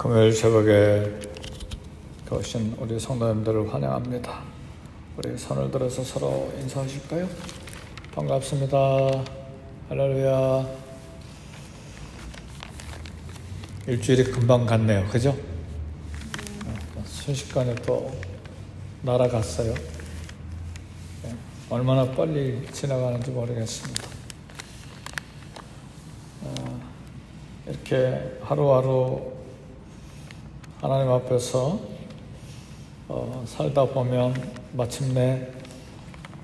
금요일 새벽에 오신 우리 성도님들을 환영합니다. 우리 손을 들어서 서로 인사하실까요? 반갑습니다. 할렐루야. 일주일이 금방 갔네요. 그죠? 순식간에 또 날아갔어요. 얼마나 빨리 지나가는지 모르겠습니다. 이렇게 하루하루 하나님 앞에서 살다 보면 마침내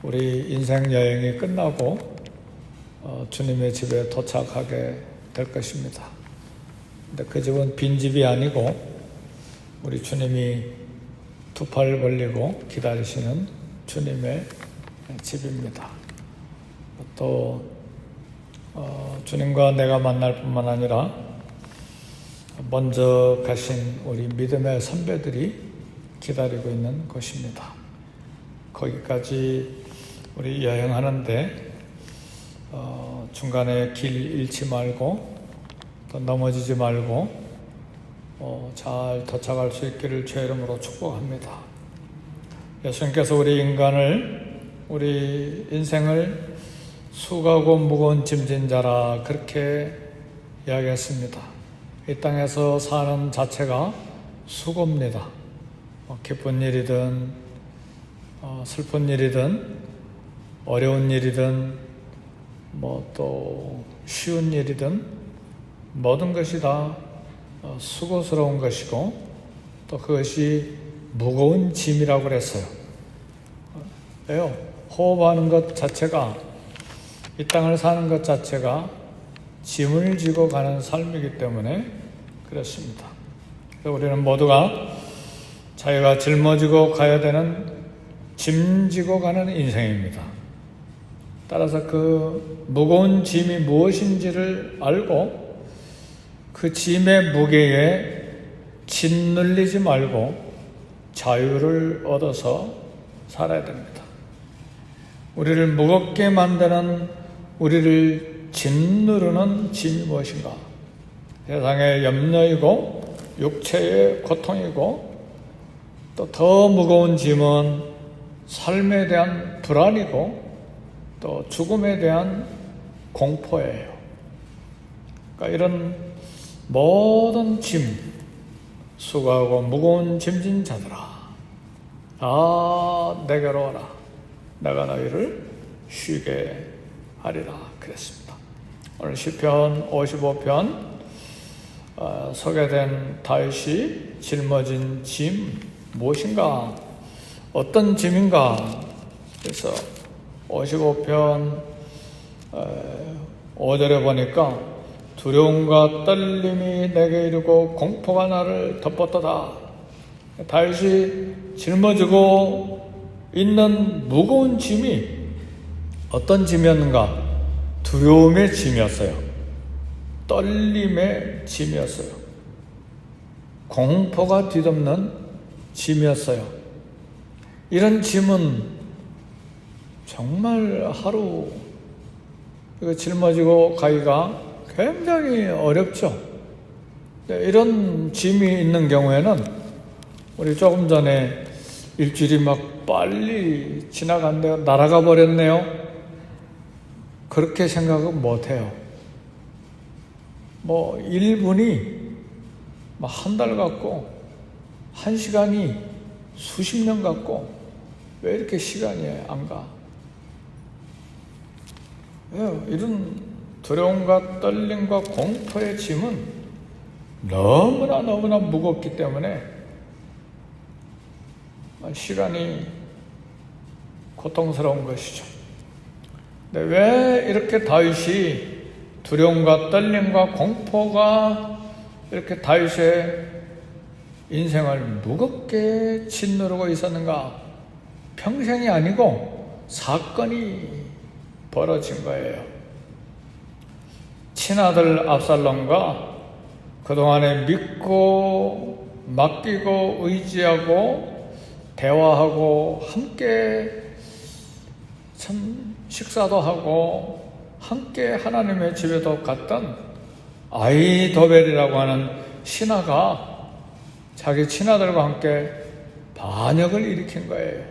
우리 인생 여행이 끝나고 주님의 집에 도착하게 될 것입니다. 근데 그 집은 빈집이 아니고 우리 주님이 두 팔 벌리고 기다리시는 주님의 집입니다. 또 주님과 내가 만날 뿐만 아니라 먼저 가신 우리 믿음의 선배들이 기다리고 있는 곳입니다. 거기까지 우리 여행하는데 중간에 길 잃지 말고 또 넘어지지 말고 잘 도착할 수 있기를 주의 이름으로 축복합니다. 예수님께서 우리 인생을 수고하고 무거운 짐진 자라 그렇게 이야기했습니다. 이 땅에서 사는 자체가 수고입니다. 기쁜 일이든 슬픈 일이든 어려운 일이든 또 쉬운 일이든 모든 것이 다 수고스러운 것이고 또 그것이 무거운 짐이라고 그랬어요. 왜요? 호흡하는 것 자체가, 이 땅을 사는 것 자체가 짐을 지고 가는 삶이기 때문에 그렇습니다. 우리는 모두가 자기가 짊어지고 가야 되는 짐 지고 가는 인생입니다. 따라서 그 무거운 짐이 무엇인지를 알고 그 짐의 무게에 짓눌리지 말고 자유를 얻어서 살아야 됩니다. 우리를 무겁게 만드는, 우리를 짓누르는 짐이 무엇인가? 세상의 염려이고 육체의 고통이고 또 더 무거운 짐은 삶에 대한 불안이고 또 죽음에 대한 공포예요. 그러니까 이런 모든 짐, 수고하고 무거운 짐진 자들아, 내게로 오라. 내가 너희를 쉬게 하리라 그랬습니다. 오늘 시편 55편 소개된 다윗이 짊어진 짐 무엇인가? 어떤 짐인가? 그래서 55편 5절에 보니까 두려움과 떨림이 내게 이르고 공포가 나를 덮었도다. 다윗이 짊어지고 있는 무거운 짐이 어떤 짐이었는가? 두려움의 짐이었어요. 떨림의 짐이었어요. 공포가 뒤덮는 짐이었어요. 이런 짐은 정말 하루 짊어지고 가기가 굉장히 어렵죠. 이런 짐이 있는 경우에는 우리 조금 전에 일주일이 막 빨리 지나간대요. 날아가 버렸네요. 그렇게 생각은 못해요. 1분이 한 달 같고 1시간이 수십 년 같고 왜 이렇게 시간이 안 가? 이런 두려움과 떨림과 공포의 짐은 너무나 무겁기 때문에 시간이 고통스러운 것이죠. 근데 왜 이렇게 다윗이 두려움과 떨림과 공포가 이렇게 다윗의 인생을 무겁게 짓누르고 있었는가? 평생이 아니고 사건이 벌어진 거예요. 친아들 압살롬과 그동안에 믿고 맡기고 의지하고 대화하고 함께 참 식사도 하고 함께 하나님의 집에도 갔던 아히도벨이라고 하는 신하가 자기 친아들과 함께 반역을 일으킨 거예요.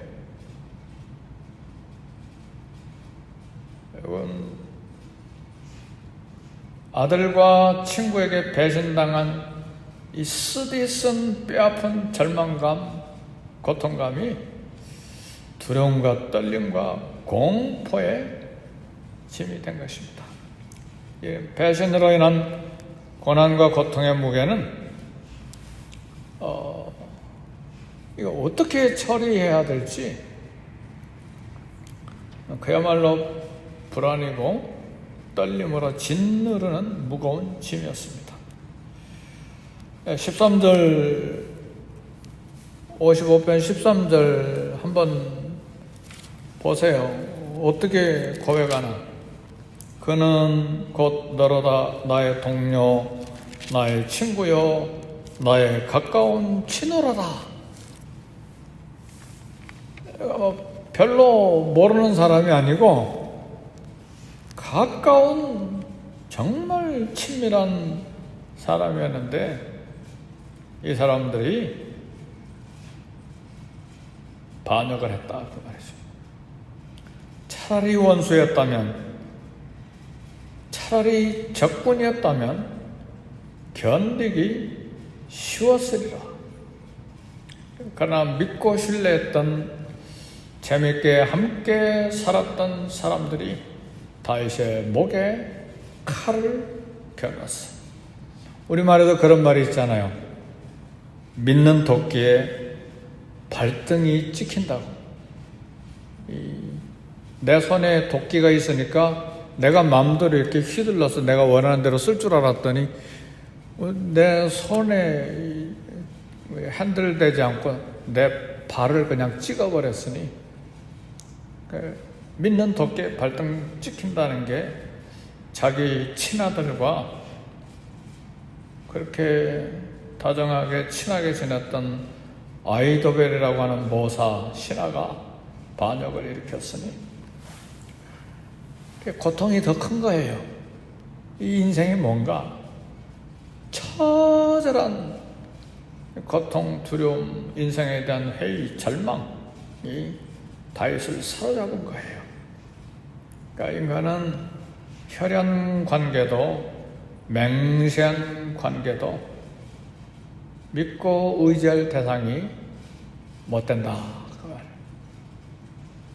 여러분, 아들과 친구에게 배신당한 이 쓰디쓴 뼈아픈 절망감, 고통감이 두려움과 떨림과 공포의 짐이 된 것입니다. 이 배신으로 인한 고난과 고통의 무게는 이거 어떻게 처리해야 될지 그야말로 불안이고 떨림으로 짓누르는 무거운 짐이었습니다. 13절 55편 13절 한번 보세요. 어떻게 고백하나? 그는 곧 너로다 나의 동료, 나의 친구요, 나의 가까운 친구로다. 별로 모르는 사람이 아니고 가까운 정말 친밀한 사람이었는데 이 사람들이 반역을 했다 그 말이죠. 차라리 원수였다면, 차라리 적군이었다면 견디기 쉬웠으리라. 그러나 믿고 신뢰했던, 재밌게 함께 살았던 사람들이 다윗의 목에 칼을 겨눴어. 우리말에도 그런 말이 있잖아요. 믿는 도끼에 발등이 찍힌다고. 내 손에 도끼가 있으니까 내가 마음대로 이렇게 휘둘러서 내가 원하는 대로 쓸 줄 알았더니 내 손에 핸들되지 않고 내 발을 그냥 찍어버렸으니, 믿는 도끼에 발등 찍힌다는 게 자기 친아들과 그렇게 다정하게 친하게 지냈던 아이도벨이라고 하는 모사 신하가 반역을 일으켰으니 고통이 더 큰 거예요. 이 인생이 뭔가 처절한 고통, 두려움, 인생에 대한 회의, 절망이 다윗을 사로잡은 거예요. 그러니까 인간은 혈연 관계도 맹세한 관계도 믿고 의지할 대상이 못 된다.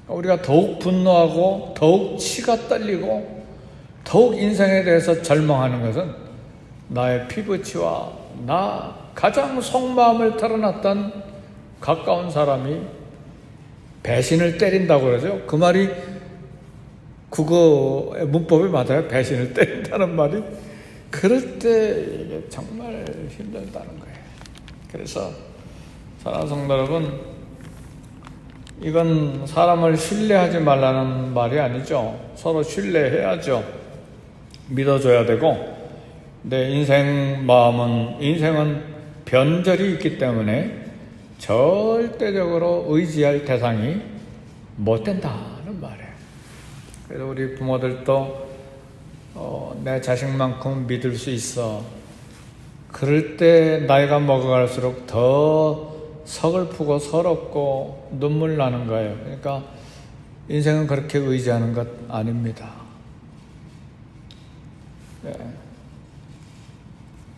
우리가 더욱 분노하고 더욱 치가 떨리고 더욱 인생에 대해서 절망하는 것은 나의 피부치와 나 가장 속마음을 털어놨던 가까운 사람이 배신을 때린다고 그러죠. 그 말이 국어의 문법이 맞아요. 배신을 때린다는 말이. 그럴 때 이게 정말 힘들다는 거예요. 그래서 사랑하는 성도 여러분, 이건 사람을 신뢰하지 말라는 말이 아니죠. 서로 신뢰해야죠. 믿어줘야 되고, 내 인생은 변절이 있기 때문에 절대적으로 의지할 대상이 못 된다는 말이에요. 그래서 우리 부모들도 내 자식만큼 믿을 수 있어. 그럴 때 나이가 먹어갈수록 더 서글프고 서럽고 눈물 나는 거예요. 그러니까 인생은 그렇게 의지하는 것 아닙니다. 네.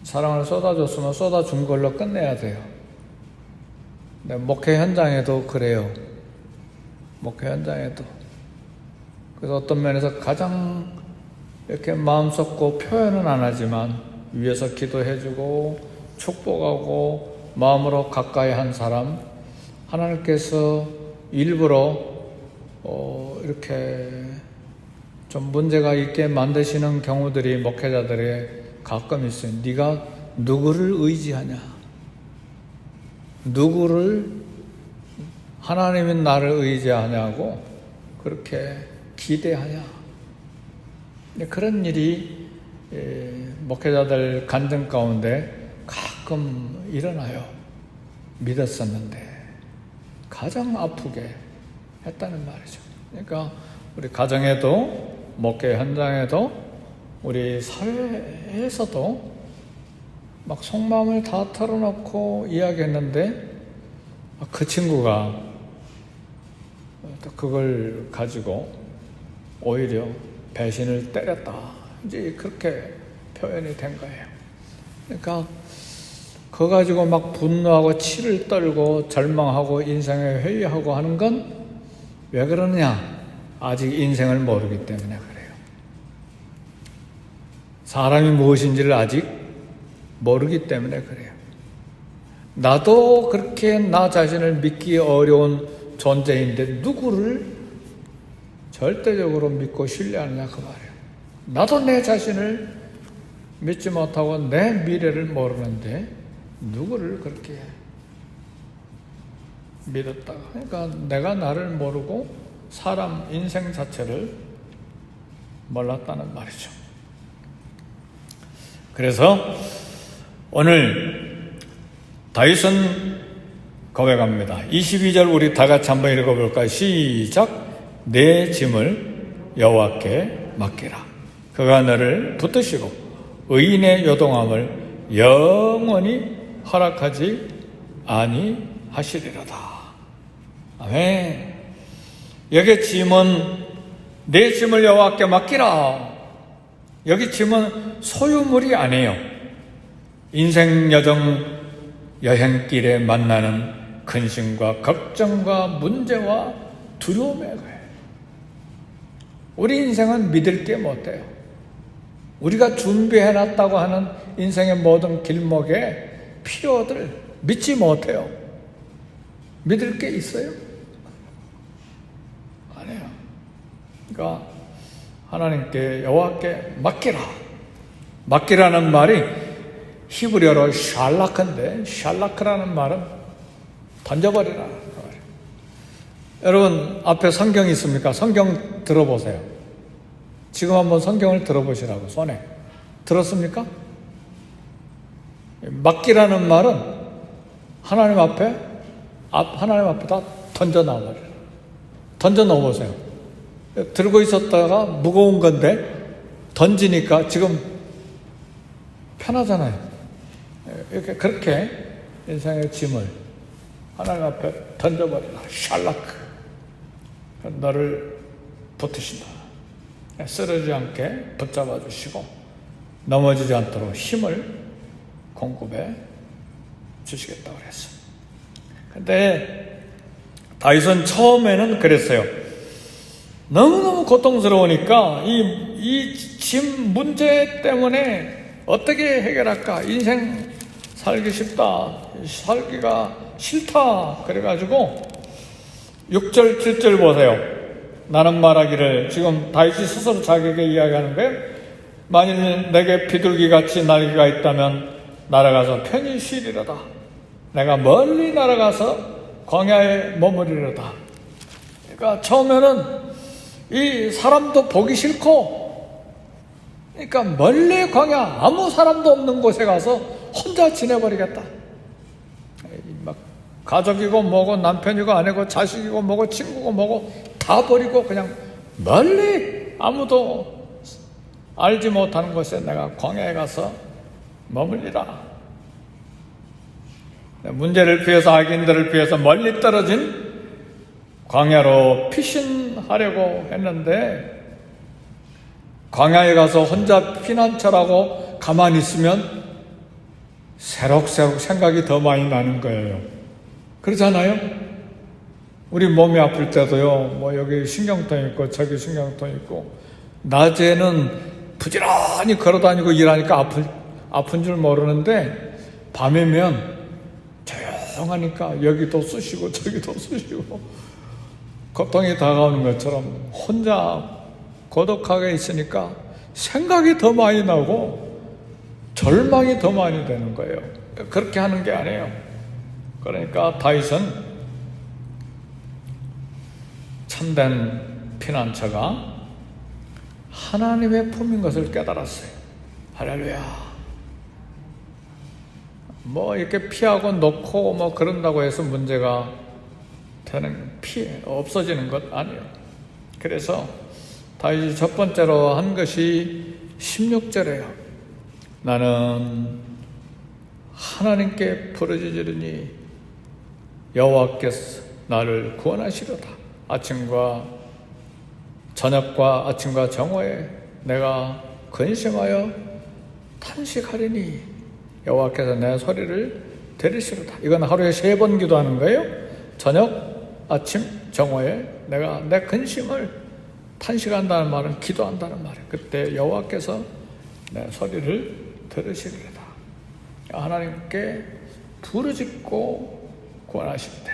사랑을 쏟아줬으면 쏟아준 걸로 끝내야 돼요. 네, 목회 현장에도 그래요. 목회 현장에도. 그래서 어떤 면에서 가장 이렇게 마음 쏟고 표현은 안 하지만 위에서 기도해주고 축복하고 마음으로 가까이 한 사람, 하나님께서 일부러 이렇게 좀 문제가 있게 만드시는 경우들이 목회자들의 가끔 있어요. 네가 누구를 의지하냐? 누구를, 하나님이 나를 의지하냐고 그렇게 기대하냐? 그런 일이 목회자들 간증 가운데 가끔 일어나요. 믿었었는데 가장 아프게 했다는 말이죠. 그러니까 우리 가정에도, 목회 현장에도, 우리 사회에서도 막 속마음을 다 털어놓고 이야기했는데 그 친구가 그걸 가지고 오히려 배신을 때렸다. 이제 그렇게 표현이 된 거예요. 그러니까 그거 가지고 막 분노하고 치를 떨고 절망하고 인생에 회의하고 하는 건 왜 그러느냐? 아직 인생을 모르기 때문에 그래요. 사람이 무엇인지를 아직 모르기 때문에 그래요. 나도 그렇게 나 자신을 믿기 어려운 존재인데 누구를 절대적으로 믿고 신뢰하느냐 그 말이에요. 나도 내 자신을 믿지 못하고 내 미래를 모르는데 누구를 그렇게 믿었다가, 그러니까 내가 나를 모르고 사람 인생 자체를 몰랐다는 말이죠. 그래서 오늘 다윗은 고백합니다. 22절 우리 다 같이 한번 읽어볼까요? 시작. 내 짐을 여호와께 맡기라. 그가 너를 붙드시고 의인의 요동함을 영원히 허락하지 아니하시리로다. 아멘. 여기 짐은 내 짐을 여호와께 맡기라. 여기 짐은 소유물이 아니에요. 인생 여행길에 만나는 근심과 걱정과 문제와 두려움의 거예요. 우리 인생은 믿을 게 못해요. 우리가 준비해놨다고 하는 인생의 모든 길목에 필요들 믿지 못해요. 믿을 게 있어요? 아니에요. 그러니까 하나님께 여호와께 맡기라. 맡기라는 말이 히브리어로 샬라크인데, 샬라크라는 말은 던져버리라는 말이에요. 여러분 앞에 성경이 있습니까? 성경 들어보세요. 지금 한번 성경을 들어보시라고. 손에 들었습니까? 맡기라는 말은 하나님 앞에 다 던져 놔버려요. 던져 넣어보세요. 들고 있었다가 무거운 건데 던지니까 지금 편하잖아요. 이렇게 그렇게 인생의 짐을 하나님 앞에 던져버리라. 샬라크. 너를 붙으신다. 쓰러지지 않게 붙잡아 주시고 넘어지지 않도록 힘을 공급해 주시겠다고 그랬어요. 근데 다윗은 처음에는 그랬어요. 너무너무 고통스러우니까 이 짐 문제 때문에 어떻게 해결할까? 인생 살기 쉽다. 살기가 싫다. 그래가지고 6절 7절 보세요. 나는 말하기를, 지금 다윗이 스스로 자기에게 이야기하는 거예요. 만일 내게 비둘기같이 날개가 있다면 날아가서 편히 쉬리로다. 내가 멀리 날아가서 광야에 머무리로다. 그러니까 처음에는 이 사람도 보기 싫고, 그러니까 멀리 광야 아무 사람도 없는 곳에 가서 혼자 지내버리겠다. 막 가족이고 뭐고 남편이고 아내고 자식이고 뭐고 친구고 뭐고 다 버리고 그냥 멀리 아무도 알지 못하는 곳에 내가 광야에 가서 머물리라. 문제를 피해서 악인들을 피해서 멀리 떨어진 광야로 피신하려고 했는데, 광야에 가서 혼자 피난처라고 가만히 있으면 새록새록 생각이 더 많이 나는 거예요. 그렇잖아요? 우리 몸이 아플 때도요, 뭐 여기 신경통 있고 저기 신경통 있고, 낮에는 부지런히 걸어다니고 일하니까 아픈 줄 모르는데 밤이면 조용하니까 여기도 쑤시고 저기도 쑤시고 고통이 다가오는 것처럼 혼자 고독하게 있으니까 생각이 더 많이 나고 절망이 더 많이 되는 거예요. 그렇게 하는 게 아니에요. 그러니까 다윗은 참된 피난처가 하나님의 품인 것을 깨달았어요. 할렐루야. 뭐 이렇게 피하고 놓고 뭐 그런다고 해서 문제가 되는, 없어지는 것 아니에요. 그래서 다윗이 첫 번째로 한 것이 16절이에요. 나는 하나님께 부르짖으리니 여호와께서 나를 구원하시리로다. 저녁과 아침과 정오에 내가 근심하여 탄식하리니 여호와께서 내 소리를 들으시리로다. 이건 하루에 3번 기도하는 거예요. 저녁, 아침, 정오에 내가 내 근심을 탄식한다는 말은 기도한다는 말이에요. 그때 여호와께서 내 소리를 들으시리로다. 하나님께 부르짖고 구원하실 때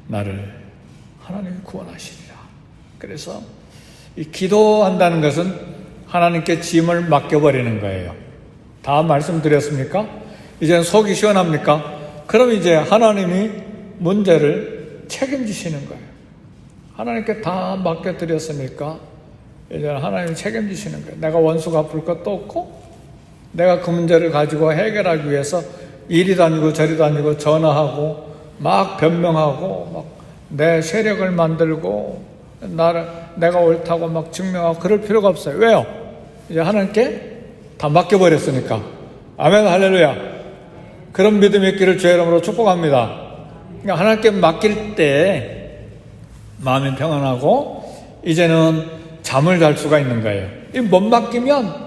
나를 하나님이 구원하시리라. 그래서 이 기도한다는 것은 하나님께 짐을 맡겨버리는 거예요. 다 말씀드렸습니까? 이제는 속이 시원합니까? 그럼 이제 하나님이 문제를 책임지시는 거예요. 하나님께 다 맡겨드렸으니까 이제 하나님이 책임지시는 거예요. 내가 원수 갚을 것도 없고 내가 그 문제를 가지고 해결하기 위해서 이리 다니고 저리 다니고 전화하고 막 변명하고 막 내 세력을 만들고 내가 옳다고 막 증명하고 그럴 필요가 없어요. 왜요? 이제 하나님께 다 맡겨버렸으니까. 아멘, 할렐루야. 그런 믿음이 있기를 주의 이름으로 축복합니다. 그러니까 하나님께 맡길 때 마음이 평안하고 이제는 잠을 잘 수가 있는 거예요. 이 못 맡기면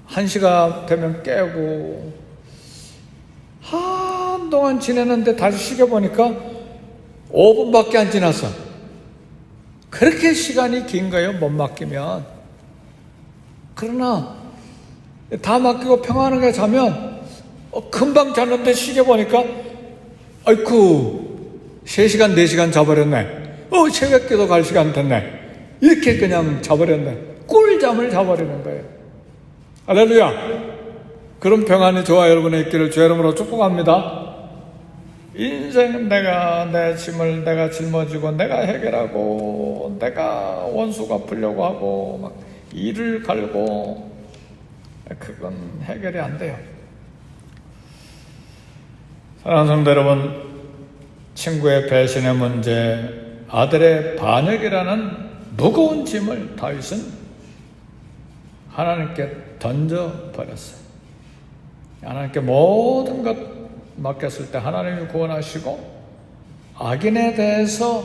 1시가 되면 깨고 한동안 지내는데 다시 쉬게 보니까 5분밖에 안 지났어. 그렇게 시간이 긴 거예요, 못 맡기면. 그러나 다 맡기고 평안하게 자면 금방 잤는데 쉬게 보니까 아이쿠 3시간 4시간 자버렸네. 새벽기도 갈 시간 됐네. 이렇게 그냥 자버렸네. 꿀잠을 자버리는 거예요. 할렐루야. 그런 평안이 저와 여러분의 있기를 주의 이름으로 축복합니다. 인생은 내가 내 짐을 내가 짊어지고 내가 해결하고 내가 원수 갚으려고 하고 막 일을 갈고 그건 해결이 안 돼요. 사랑하는 성도 여러분, 친구의 배신의 문제, 아들의 반역이라는 무거운 짐을 다윗은 하나님께 던져버렸어요. 하나님께 모든 것 맡겼을 때 하나님이 구원하시고 악인에 대해서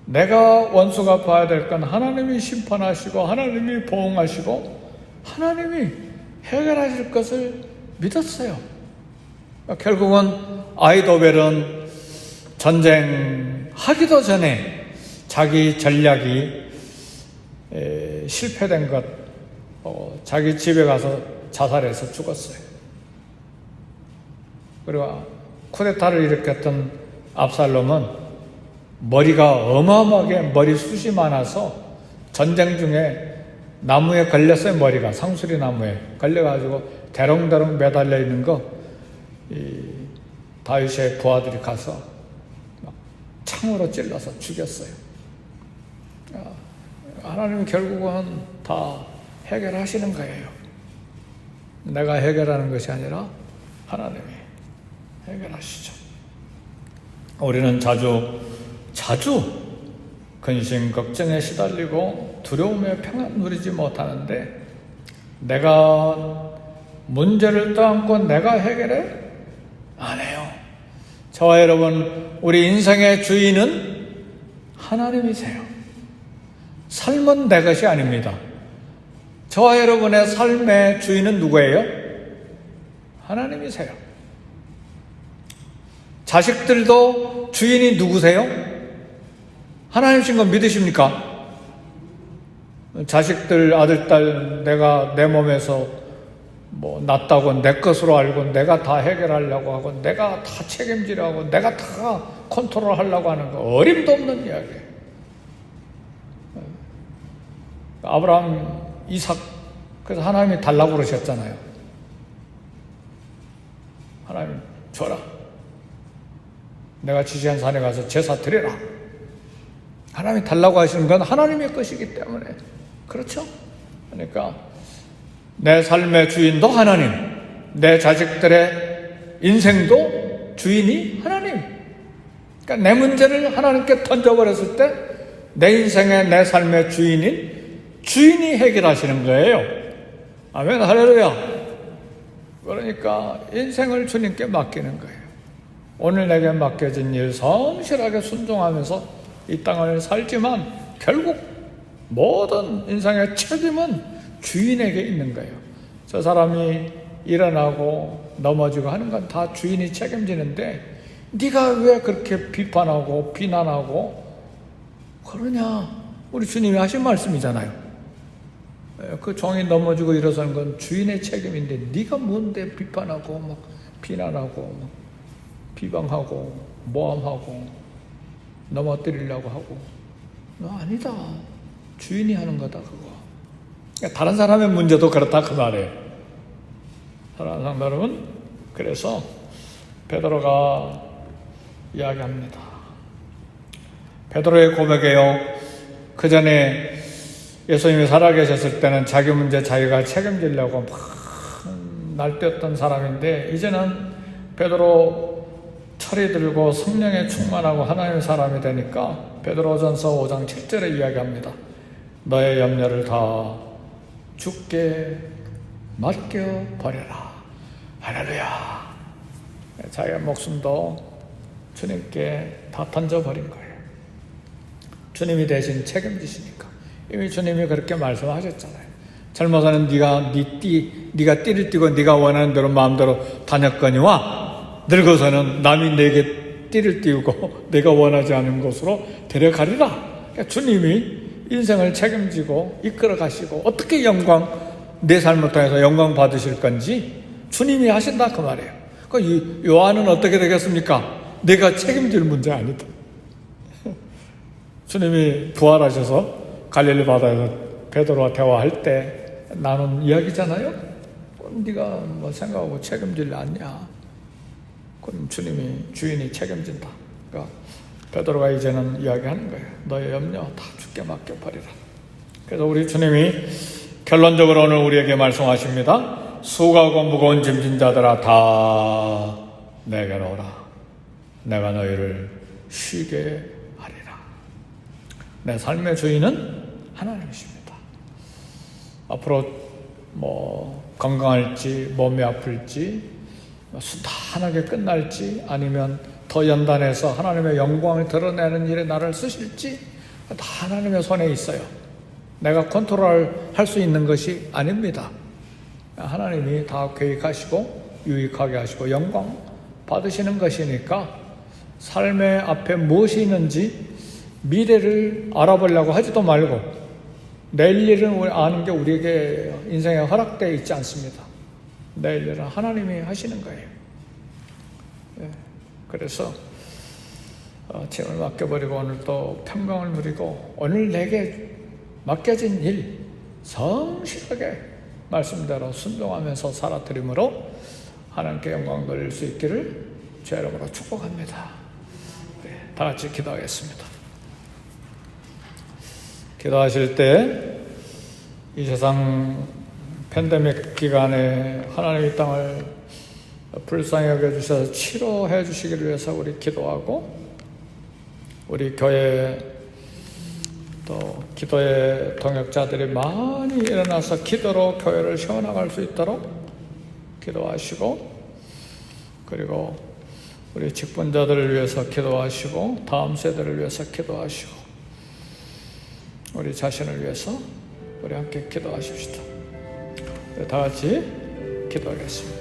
내가 원수 갚아야 될 건 하나님이 심판하시고 하나님이 보응하시고 하나님이 해결하실 것을 믿었어요. 결국은 아히도벨은 전쟁하기도 전에 자기 전략이 실패된 것, 자기 집에 가서 자살해서 죽었어요. 그리고 쿠데타를 일으켰던 압살롬은 머리가 어마어마하게 머리숱이 많아서 전쟁 중에 나무에 걸렸어요. 머리가 상수리 나무에 걸려가지고 대롱대롱 매달려 있는 거 다윗의 부하들이 가서 막 창으로 찔러서 죽였어요. 하나님이 결국은 다 해결하시는 거예요. 내가 해결하는 것이 아니라 하나님이 해결하시죠. 우리는 자주 근심, 걱정에 시달리고 두려움에 평안 누리지 못하는데 내가 문제를 떠안고 내가 해결해? 안 해요. 저와 여러분, 우리 인생의 주인은 하나님이세요. 삶은 내 것이 아닙니다. 저와 여러분의 삶의 주인은 누구예요? 하나님이세요. 자식들도 주인이 누구세요? 하나님이신 건 믿으십니까? 자식들, 아들, 딸, 내가 내 몸에서 낫다고 내 것으로 알고 내가 다 해결하려고 하고 내가 다 책임지려고 하고 내가 다 컨트롤 하려고 하는 거 어림도 없는 이야기예요. 아브라함, 이삭, 그래서 하나님이 달라고 그러셨잖아요. 하나님 줘라. 내가 지시한 산에 가서 제사 드려라. 하나님이 달라고 하시는 건 하나님의 것이기 때문에 그렇죠? 그러니까 내 삶의 주인도 하나님, 내 자식들의 인생도 주인이 하나님. 그러니까 내 문제를 하나님께 던져버렸을 때 내 인생의 내 삶의 주인이 해결하시는 거예요. 아멘, 할렐루야. 그러니까 인생을 주님께 맡기는 거예요. 오늘 내게 맡겨진 일 성실하게 순종하면서 이 땅을 살지만 결국 모든 인생의 책임은 주인에게 있는 거예요. 저 사람이 일어나고 넘어지고 하는 건 다 주인이 책임지는데 네가 왜 그렇게 비판하고 비난하고 그러냐? 우리 주님이 하신 말씀이잖아요. 그 종이 넘어지고 일어서는 건 주인의 책임인데 네가 뭔데 비판하고 막 비난하고 막 비방하고 모함하고 넘어뜨리려고 하고 너 아니다. 주인이 하는 거다 그거. 그러니까 다른 사람의 문제도 그렇다 그 말이에요. 다른 사람은 그래서 베드로가 이야기합니다. 베드로의 고백이에요. 그 전에 예수님이 살아계셨을 때는 자기 문제 자기가 책임지려고 막 날뛰었던 사람인데 이제는 베드로 철이 들고 성령에 충만하고 하나님의 사람이 되니까 베드로전서 5장 7절에 이야기합니다. 너의 염려를 다 주께 맡겨버려라. 할렐루야. 자기의 목숨도 주님께 다 던져버린 거예요. 주님이 대신 책임지시니까. 이미 주님이 그렇게 말씀하셨잖아요. 젊어서는 네가 띠를 띠고 네가 원하는 대로 마음대로 다녔거니와 늙어서는 남이 내게 띠를 띄우고 내가 원하지 않은 곳으로 데려가리라. 그러니까 주님이 인생을 책임지고 이끌어 가시고 어떻게 내 삶을 통해서 영광 받으실 건지 주님이 하신다 그 말이에요. 그 요한은 어떻게 되겠습니까? 내가 책임질 문제 아니다. 주님이 부활하셔서 갈릴리 바다에서 베드로와 대화할 때 나눈 이야기잖아요. 네가 뭐 생각하고 책임질 일 아니야. 그럼 주인이 책임진다. 그러니까 베드로가 이제는 이야기하는 거예요. 너의 염려 다 주께 맡겨버리라. 그래서 우리 주님이 결론적으로 오늘 우리에게 말씀하십니다. 수고하고 무거운 짐진 자들아 다 내게로 오라. 내가 너희를 쉬게 하리라. 내 삶의 주인은 하나님이십니다. 앞으로 건강할지 몸이 아플지 순탄하게 끝날지 아니면 더 연단해서 하나님의 영광을 드러내는 일에 나를 쓰실지 다 하나님의 손에 있어요. 내가 컨트롤할 수 있는 것이 아닙니다. 하나님이 다 계획하시고 유익하게 하시고 영광 받으시는 것이니까 삶의 앞에 무엇이 있는지 미래를 알아보려고 하지도 말고 내일 일은 아는 게 우리에게 인생에 허락되어 있지 않습니다. 내일 일은 하나님이 하시는 거예요. 그래서 짐을 맡겨버리고 오늘 또 평강을 누리고 오늘 내게 맡겨진 일 성실하게 말씀대로 순종하면서 살아드림으로 하나님께 영광 돌릴 수 있기를 주의 이름으로 축복합니다. 다 같이 기도하겠습니다. 기도하실 때 이 세상 팬데믹 기간에 하나님 이 땅을 불쌍히 여겨주셔서 치료해 주시기를 위해서 우리 기도하고 우리 교회 또 기도의 동역자들이 많이 일어나서 기도로 교회를 세워나갈 수 있도록 기도하시고 그리고 우리 직분자들을 위해서 기도하시고 다음 세대를 위해서 기도하시고 우리 자신을 위해서 우리 함께 기도하십시다. 다 같이 기도하겠습니다.